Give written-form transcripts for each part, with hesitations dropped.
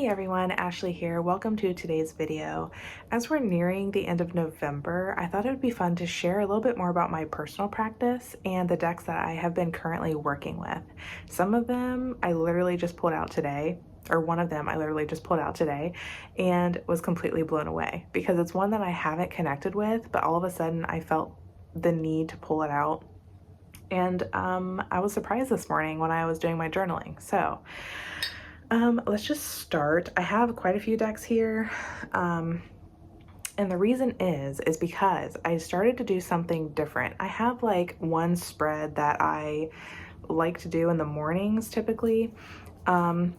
Hey everyone, Ashley here. Welcome to today's video. As we're nearing the end of November, I thought it would be fun to share a little bit more about my personal practice and the decks that I have been currently working with. Some of them I literally just pulled out today, or one of them I literally just pulled out today and was completely blown away because it's one that I haven't connected with, but all of a sudden I felt the need to pull it out. And I was surprised this morning when I was doing my journaling. So let's just start. I have quite a few decks here. And the reason is because I started to do something different. I have like one spread that I like to do in the mornings typically, that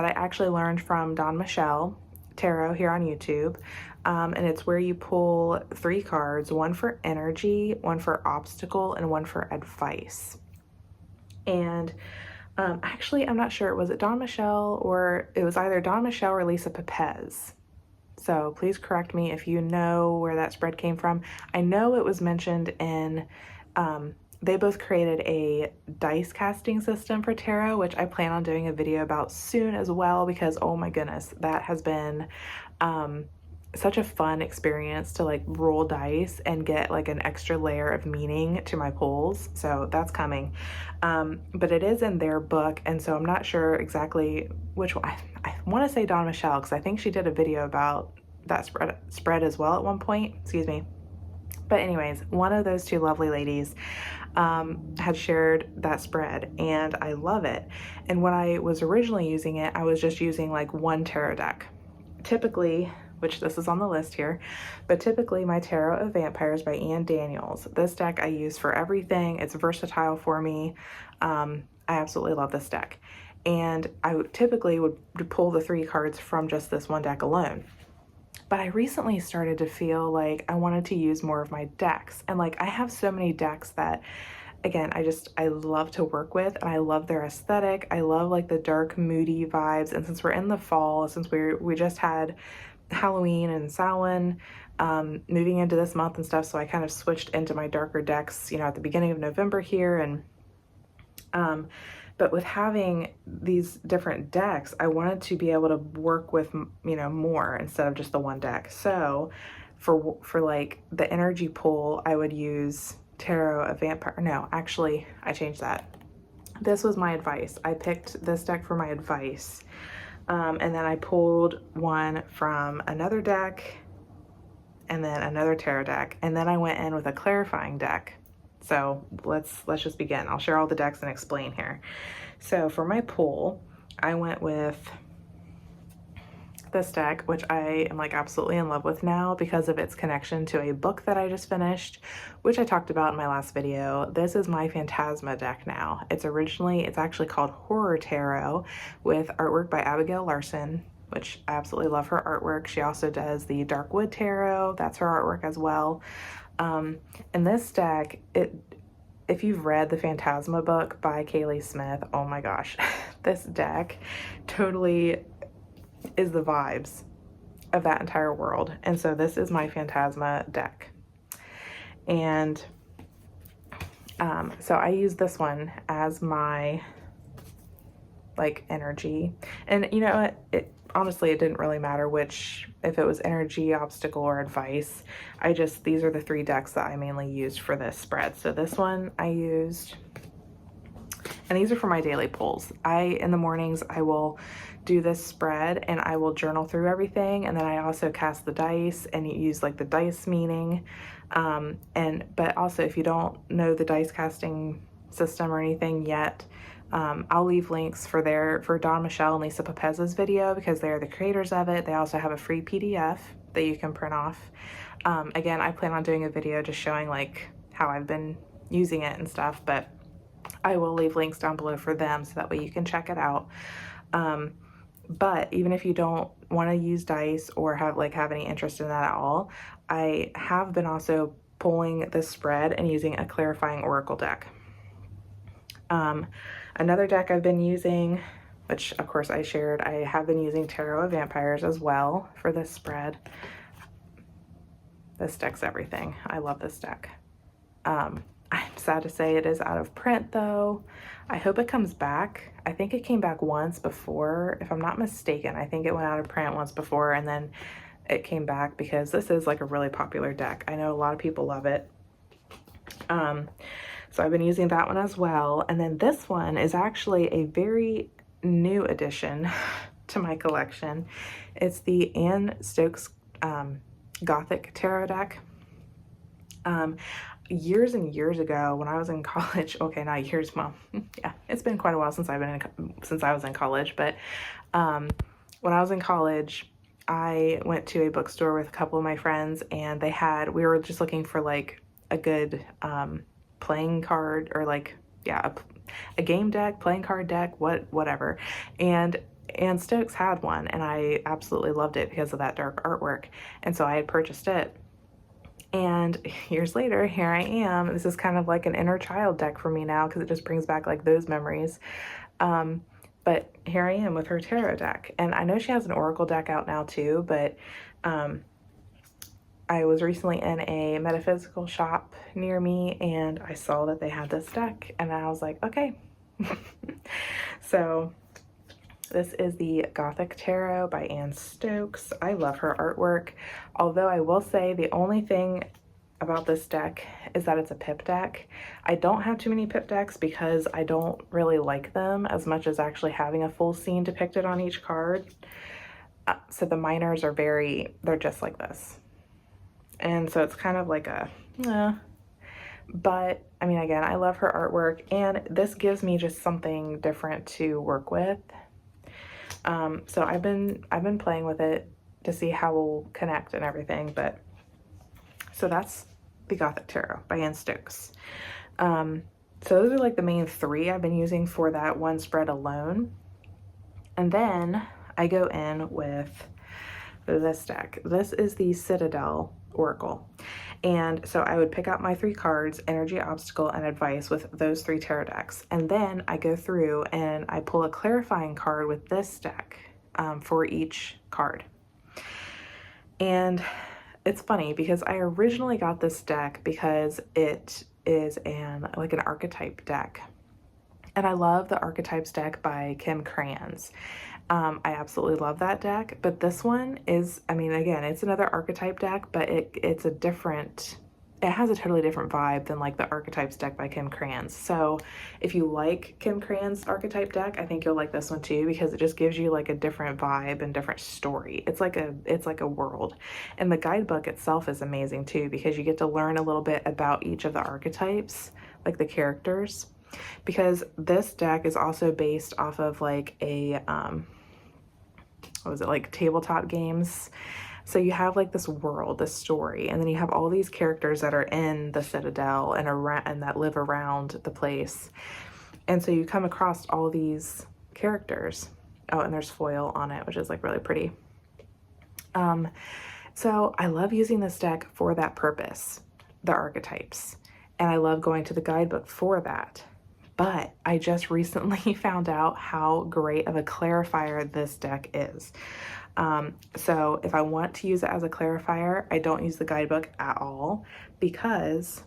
I actually learned from Don Michelle Tarot here on YouTube. And it's where you pull 3 cards, one for energy, one for obstacle, and one for advice. And actually, I'm not sure, was it Don Michelle, or it was either Don Michelle or Lisa Papez. So please correct me if you know where that spread came from. I know it was mentioned in, they both created a dice casting system for tarot, which I plan on doing a video about soon as well, because oh my goodness, that has been such a fun experience to like roll dice and get like an extra layer of meaning to my pulls. So that's coming. But it is in their book, and so I'm not sure exactly which one. I want to say Don Michelle because I think she did a video about that spread as well at one point. Excuse me. But anyways, one of those 2 lovely ladies had shared that spread and I love it. And when I was originally using it, I was just using like one tarot deck. Typically, which this is on the list here, but typically my Tarot of Vampyres by Anne Daniels. This deck I use for everything. It's versatile for me. I absolutely love this deck. And I typically would pull the 3 cards from just this one deck alone. But I recently started to feel like I wanted to use more of my decks. And like I have so many decks that, again, I love to work with, and I love their aesthetic. I love like the dark, moody vibes. And since we're in the fall, since we just had Halloween and Samhain moving into this month and stuff, so I kind of switched into my darker decks, you know, at the beginning of November here. And but with having these different decks, I wanted to be able to work with, you know, more instead of just the one deck. So for like the energy pull, I would use Tarot of Vampire. No, actually, I changed that. This was my advice. I picked this deck for my advice. And then I pulled one from another deck and then another tarot deck. And then I went in with a clarifying deck. So let's just begin. I'll share all the decks and explain here. So for my pull, I went with this deck, which I am like absolutely in love with now because of its connection to a book that I just finished, which I talked about in my last video. This is my Phantasma deck now. It's actually called Horror Tarot with artwork by Abigail Larson, which I absolutely love her artwork. She also does the Darkwood Tarot. That's her artwork as well. And this deck, if you've read the Phantasma book by Kaylee Smith, oh my gosh, this deck totally is the vibes of that entire world. And so this is my Phantasma deck. And so I use this one as my like energy. And you know what? Honestly, it didn't really matter if it was energy, obstacle, or advice. These are the 3 decks that I mainly used for this spread. So this one I used, and these are for my daily pulls. In the mornings, I will do this spread and I will journal through everything. And then I also cast the dice and use like the dice meaning. But also if you don't know the dice casting system or anything yet, I'll leave links for Don Michelle and Lisa Papez's video because they're the creators of it. They also have a free PDF that you can print off. Again, I plan on doing a video just showing like how I've been using it and stuff, but I will leave links down below for them so that way you can check it out. But even if you don't want to use dice or have any interest in that at all, I have been also pulling this spread and using a clarifying oracle deck. Another deck I've been using, which of course I shared, I have been using Tarot of Vampyres as well for this spread. This deck's everything. I love this deck. I'm sad to say it is out of print though. I hope it comes back. I think it came back once before, if I'm not mistaken. I think it went out of print once before and then it came back because this is like a really popular deck. I know a lot of people love it. So I've been using that one as well. And then this one is actually a very new addition to my collection. It's the Stokes Gothic tarot deck. Years and years ago when I was in college, okay, not years, well, yeah, it's been quite a while since I was in college, but when I was in college, I went to a bookstore with a couple of my friends and we were just looking for like a good playing card or like, yeah, a game deck, playing card deck, whatever. And Stokes had one and I absolutely loved it because of that dark artwork. And so I had purchased it. And years later, here I am. This is kind of like an inner child deck for me now because it just brings back like those memories. But here I am with her tarot deck. And I know she has an oracle deck out now too, but I was recently in a metaphysical shop near me and I saw that they had this deck and I was like, okay. So this is the Gothic Tarot by Stokes. I love her artwork, although I will say the only thing about this deck is that it's a pip deck. I don't have too many pip decks because I don't really like them as much as actually having a full scene depicted on each card. So the minors are they're just like this. And so it's kind of like but I mean, again, I love her artwork and this gives me just something different to work with. So I've been playing with it to see how we'll connect and everything, but so that's the Gothic Tarot by Stokes. So those are like the main three I've been using for that one spread alone. And then I go in with this deck. This is the Citadel Oracle. And so I would pick out my 3 cards, Energy, Obstacle, and Advice with those 3 tarot decks. And then I go through and I pull a clarifying card with this deck for each card. And it's funny because I originally got this deck because it is like an archetype deck. And I love the Archetypes deck by Kim Krans. I absolutely love that deck, but this one is, I mean, again, it's another archetype deck, but it has a totally different vibe than like the Archetypes deck by Kim Krans. So if you like Kim Krans' archetype deck, I think you'll like this one too, because it just gives you like a different vibe and different story. It's like a world. And the guidebook itself is amazing too, because you get to learn a little bit about each of the archetypes, like the characters, because this deck is also based off of like a, what was it, like tabletop games. So you have like this world, this story, and then you have all these characters that are in the Citadel and around and that live around the place. And so you come across all these characters. Oh, and there's foil on it, which is like really pretty. So I love using this deck for that purpose, the archetypes. And I love going to the guidebook for that. But I just recently found out how great of a clarifier this deck is. So if I want to use it as a clarifier, I don't use the guidebook at all, because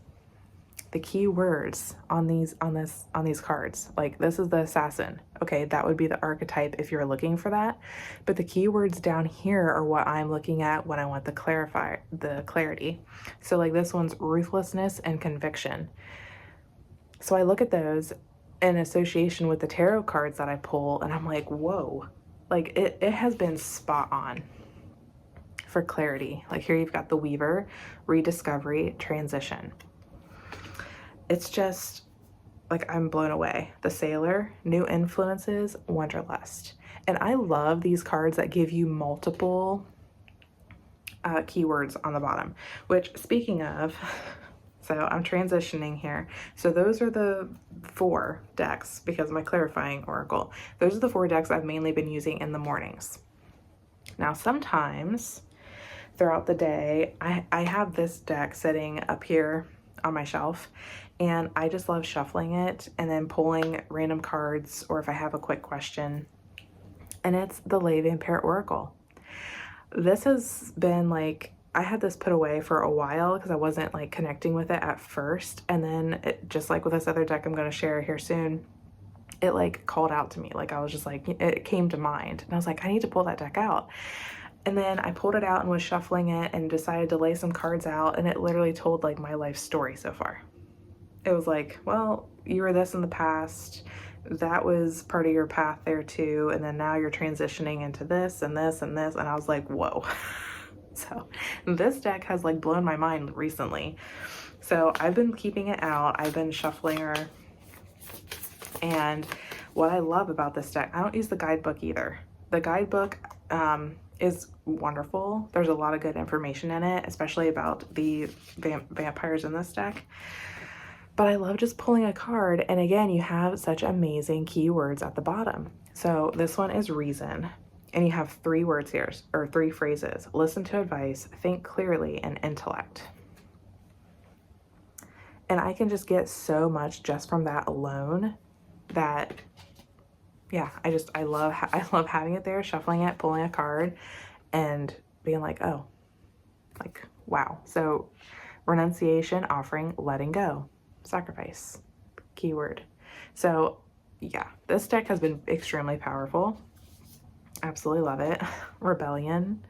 the key words on these cards, like this is the assassin. Okay, that would be the archetype if you're looking for that. But the keywords down here are what I'm looking at when I want the clarity. So like this one's ruthlessness and conviction. So I look at those in association with the tarot cards that I pull and I'm like, whoa, like it has been spot on for clarity. Like here you've got the Weaver, rediscovery, transition. It's just like, I'm blown away. The Sailor, new influences, wanderlust. And I love these cards that give you multiple keywords on the bottom, which, speaking of, so I'm transitioning here. So those are the 4 decks because of my clarifying oracle. Those are the 4 decks I've mainly been using in the mornings. Now, sometimes throughout the day, I have this deck sitting up here on my shelf and I just love shuffling it and then pulling random cards, or if I have a quick question, and it's the Vampyre Oracle. This has been like I had this put away for a while because I wasn't like connecting with it at first. And then it, just like with this other deck I'm going to share here soon, it like called out to me. Like I was just like, it came to mind and I was like, I need to pull that deck out. And then I pulled it out and was shuffling it and decided to lay some cards out, and it literally told like my life story so far. It was like, well, you were this in the past, that was part of your path there too, and then now you're transitioning into this and this and this, and I was like, whoa. So this deck has like blown my mind recently. So I've been keeping it out, I've been shuffling her, and what I love about this deck, I don't use the guidebook either. The guidebook is wonderful. There's a lot of good information in it, especially about the vampires in this deck. But I love just pulling a card, and again, you have such amazing keywords at the bottom. So this one is reason, and you have 3 words here, or 3 phrases: listen to advice, think clearly, and intellect. And I can just get so much just from that alone that, yeah, I love having it there, shuffling it, pulling a card, and being like, oh, like, wow. So renunciation, offering, letting go, sacrifice, keyword. So yeah, this deck has been extremely powerful. Absolutely love it. Rebellion,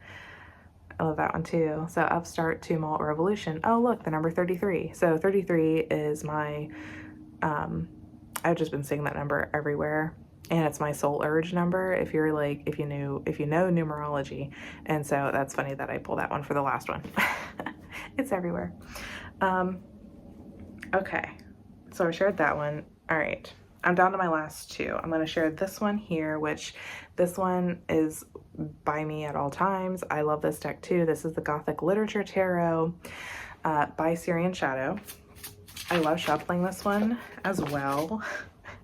I love that one too. So upstart, tumult, revolution. Oh look, the number 33. So 33 is my I've just been seeing that number everywhere, and it's my soul urge number if you're like, if you know numerology. And so that's funny that I pulled that one for the last one. It's everywhere. Okay, so I shared that one. All right, I'm down to my last 2. I'm going to share this one here, which this one is by me at all times. I love this deck too. This is the Gothic Literature Tarot by Syrian Shadow. I love shuffling this one as well,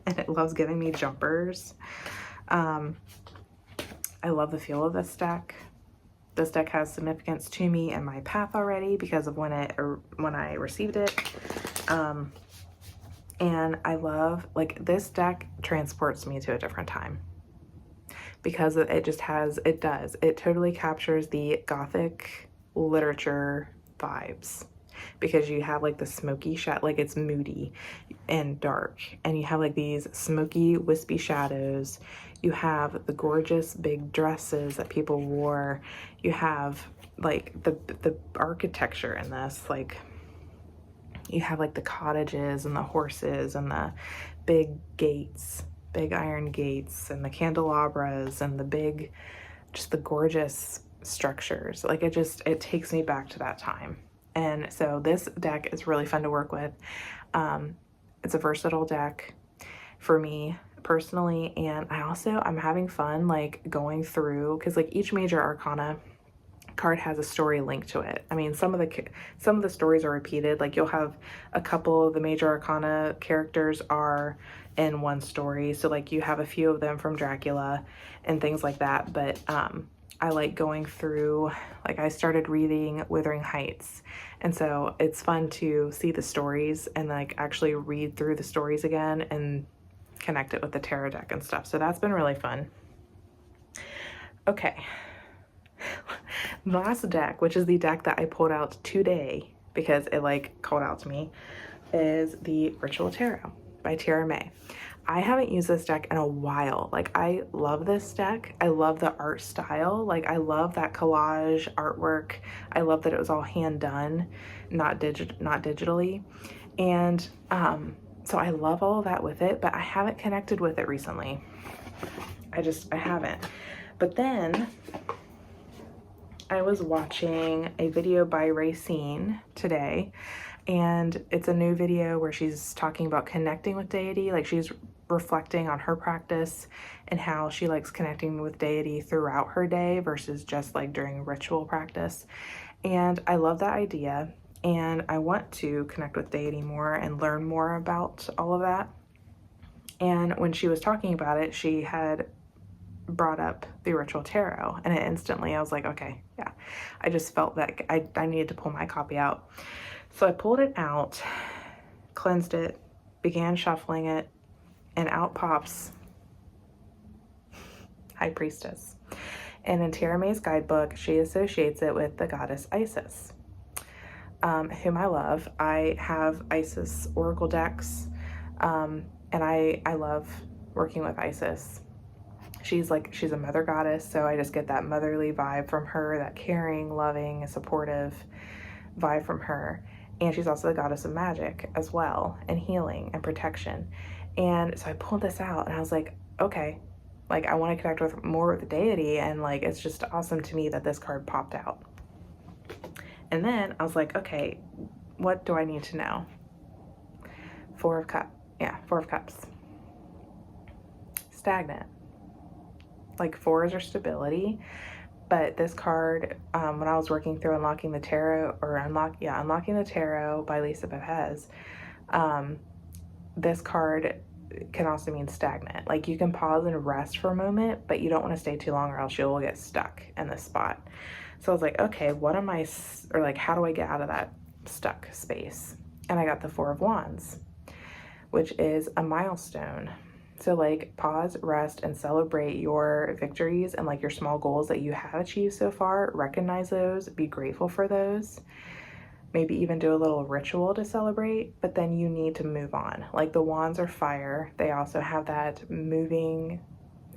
and it loves giving me jumpers. I love the feel of this deck. This deck has significance to me in my path already because of when I received it. And I love, like, this deck transports me to a different time because it just has, it totally captures the Gothic literature vibes, because you have like the smoky shadow, like it's moody and dark, and you have like these smoky wispy shadows. You have the gorgeous big dresses that people wore. You have like the architecture in this, like you have like the cottages and the horses and the big gates, big iron gates, and the candelabras and the big, just the gorgeous structures. Like it takes me back to that time. And so this deck is really fun to work with. It's a versatile deck for me personally, and I'm having fun like going through, because like each major arcana card has a story linked to it. I mean, some of the stories are repeated. Like you'll have a couple of the major arcana characters are in one story, so like you have a few of them from Dracula and things like that. But I like going through, like I started reading Wuthering Heights, and so it's fun to see the stories and like actually read through the stories again and connect it with the tarot deck and stuff. So that's been really fun. Okay. Last deck, which is the deck that I pulled out today because it like called out to me, is the Ritual Tarot by Tara May. I haven't used this deck in a while. Like I love this deck. I love the art style. Like I love that collage artwork. I love that it was all hand done, not digitally. And so I love all of that with it, but I haven't connected with it recently. I haven't. But then I was watching a video by Racine today, and it's a new video where she's talking about connecting with deity. Like she's reflecting on her practice and how she likes connecting with deity throughout her day versus just like during ritual practice. And I love that idea, and I want to connect with deity more and learn more about all of that. And when she was talking about it, she had brought up the Ritual Tarot, and instantly I was like, okay, yeah, I just felt that I needed to pull my copy out. So I pulled it out, cleansed it, began shuffling it, and out pops High Priestess. And in Tara May's guidebook, she associates it with the goddess Isis, whom I love. I have Isis Oracle decks, and I love working with Isis. She's a mother goddess, so I just get that motherly vibe from her, that caring, loving, supportive vibe from her. And she's also the goddess of magic as well, and healing and protection. And so I pulled this out and I was like, okay, like I want to connect with more of the deity, and like it's just awesome to me that this card popped out. And then I was like, okay, what do I need to know? Four of Cups. Stagnant. Like fours are stability, but this card, when I was working through Unlocking the Tarot, Unlocking the Tarot by Lisa Papez, this card can also mean stagnant. Like you can pause and rest for a moment, but you don't want to stay too long or else you'll get stuck in this spot. So I was like, okay, how do I get out of that stuck space? And I got the Four of Wands, which is a milestone. So like pause, rest, and celebrate your victories and like your small goals that you have achieved so far. Recognize those, be grateful for those. Maybe even do a little ritual to celebrate, but then you need to move on. Like the wands are fire. They also have that moving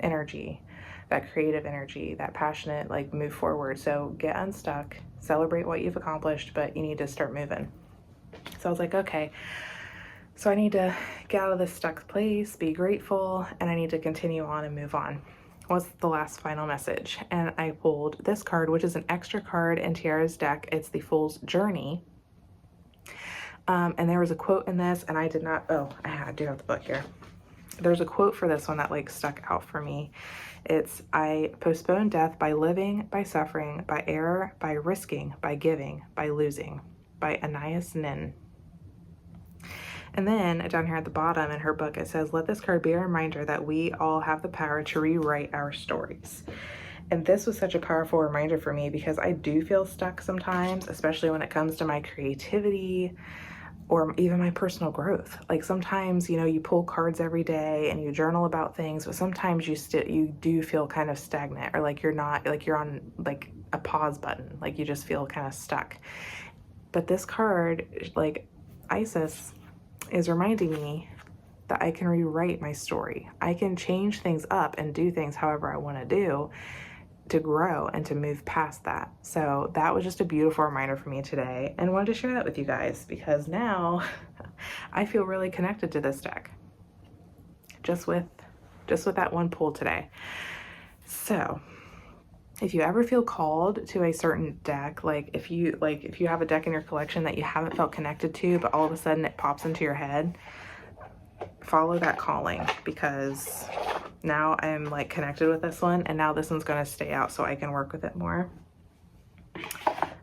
energy, that creative energy, that passionate, like move forward. So get unstuck, celebrate what you've accomplished, but you need to start moving. So I was like, okay, so I need to get out of this stuck place, be grateful, and I need to continue on and move on. What's the last final message? And I pulled this card, which is an extra card in Tiara's deck. It's the Fool's Journey. And there was a quote in this, and I do have the book here. There's a quote for this one that like stuck out for me. It's, I postpone death by living, by suffering, by error, by risking, by giving, by losing, by Anais Nin. And then down here at the bottom in her book, it says, let this card be a reminder that we all have the power to rewrite our stories. And this was such a powerful reminder for me because I do feel stuck sometimes, especially when it comes to my creativity or even my personal growth. Like sometimes, you know, you pull cards every day and you journal about things, but sometimes you do feel kind of stagnant, or like you're on like a pause button, like you just feel kind of stuck. But this card, like Isis, is reminding me that I can rewrite my story. I can change things up and do things however I want to do to grow and to move past that. So that was just a beautiful reminder for me today, and wanted to share that with you guys because now I feel really connected to this deck just with that one pull today. So if you ever feel called to a certain deck, like if you have a deck in your collection that you haven't felt connected to, but all of a sudden it pops into your head, follow that calling, because now I'm like connected with this one, and now this one's going to stay out so I can work with it more.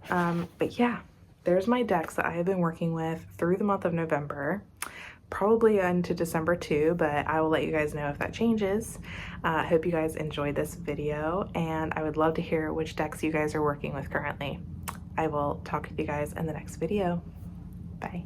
But yeah, there's my decks that I have been working with through the month of November, probably into December too, but I will let you guys know if that changes. I hope you guys enjoyed this video, and I would love to hear which decks you guys are working with currently. I will talk with you guys in the next video. Bye.